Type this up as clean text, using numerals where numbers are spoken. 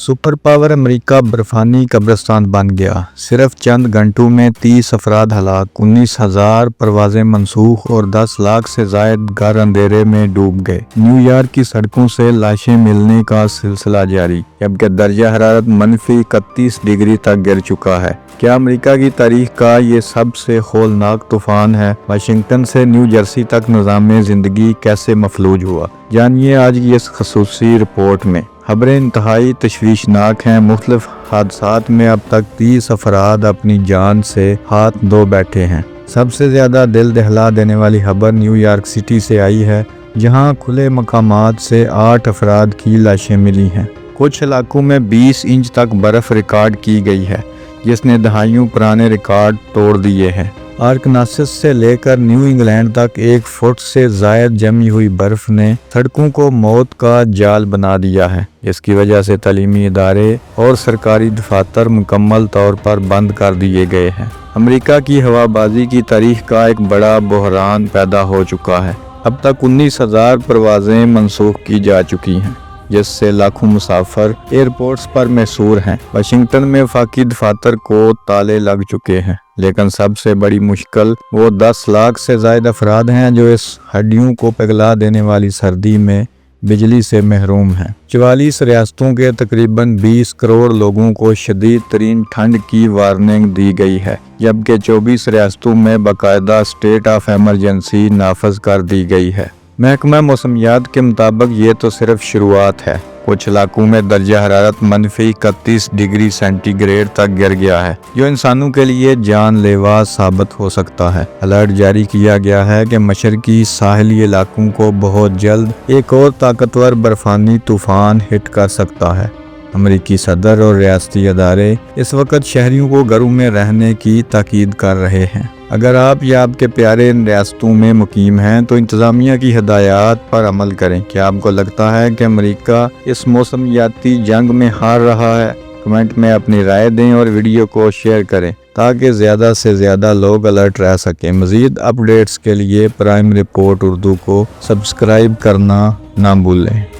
Super power America बर्फानी कब्रिस्तान बन गया। सिर्फ चंद घंटों में 30 अफराद हलाक, 19,000 परवाजें मनसूख और 10 लाख से जायद घर अंधेरे में डूब गए। न्यूयॉर्क की सड़कों से लाशें मिलने का सिलसिला जारी, जबकि दर्जा हरारत -31 डिग्री तक गिर चुका है। क्या अमेरिका की तारीख का ये सबसे होलनाक तूफान है? वाशिंगटन से न्यू जर्सी तक निज़ाम ज़िंदगी कैसे मफलूज हुआ, जानिए आज की इस खसूसी रिपोर्ट में। खबरें इंतहाई तशवीशनाक हैं। मुख्तलिफ हादसात में अब तक 30 अफराद अपनी जान से हाथ धो बैठे हैं। सबसे ज़्यादा दिल दहला देने वाली खबर न्यूयॉर्क सिटी से आई है, जहां खुले मकामात से 8 अफराद की लाशें मिली हैं। कुछ इलाकों में 20 इंच तक बर्फ़ रिकॉर्ड की गई है, जिसने दहाइयों पुराने रिकॉर्ड तोड़ दिए हैं। आर्कनसास से लेकर न्यू इंग्लैंड तक 1 फुट से जायद जमी हुई बर्फ ने सड़कों को मौत का जाल बना दिया है। इसकी वजह से तालीमी इदारे और सरकारी दफातर मुकम्मल तौर पर बंद कर दिए गए हैं। अमेरिका की हवाबाजी की तारीख का एक बड़ा बहरान पैदा हो चुका है। अब तक 19,000 परवाजें मनसूख की जा चुकी हैं, जिससे लाखों मुसाफिर एयरपोर्ट्स पर महसूर हैं। वाशिंगटन में वफाकी दफातर को ताले लग चुके हैं, लेकिन सबसे बड़ी मुश्किल वो 10 लाख से ज़ायद अफराद हैं जो इस हड्डियों को पिघला देने वाली सर्दी में बिजली से महरूम हैं। 44 रियासतों के तकरीबन 20 करोड़ लोगों को शदीद तरीन ठंड की वार्निंग दी गई है, जबकि 24 रियासतों में बाकायदा स्टेट ऑफ इमरजेंसी नाफज कर दी गई है। महकमा मौसमियात के मुताबिक ये तो सिर्फ शुरुआत है। कुछ इलाकों में दर्जा हरारत -31 डिग्री सेंटीग्रेड तक गिर गया है, जो इंसानों के लिए जानलेवा साबित हो सकता है। अलर्ट जारी किया गया है कि मशरकी साहली इलाकों को बहुत जल्द एक और ताकतवर बर्फानी तूफान हिट कर सकता है। अमेरिकी सदर और रियासती अदारे इस वक्त शहरियों को घरों में रहने की ताकीद कर रहे हैं। अगर आप या आपके प्यारे इन रियासतों में मुकीम हैं तो इंतज़ामिया की हिदायत पर अमल करें। क्या आपको लगता है कि अमेरिका इस मौसमियाती जंग में हार रहा है? कमेंट में अपनी राय दें और वीडियो को शेयर करें ताकि ज़्यादा से ज़्यादा लोग अलर्ट रह सकें। मज़ीद अपडेट्स के लिए प्राइम रिपोर्ट उर्दू को सब्सक्राइब करना ना भूलें।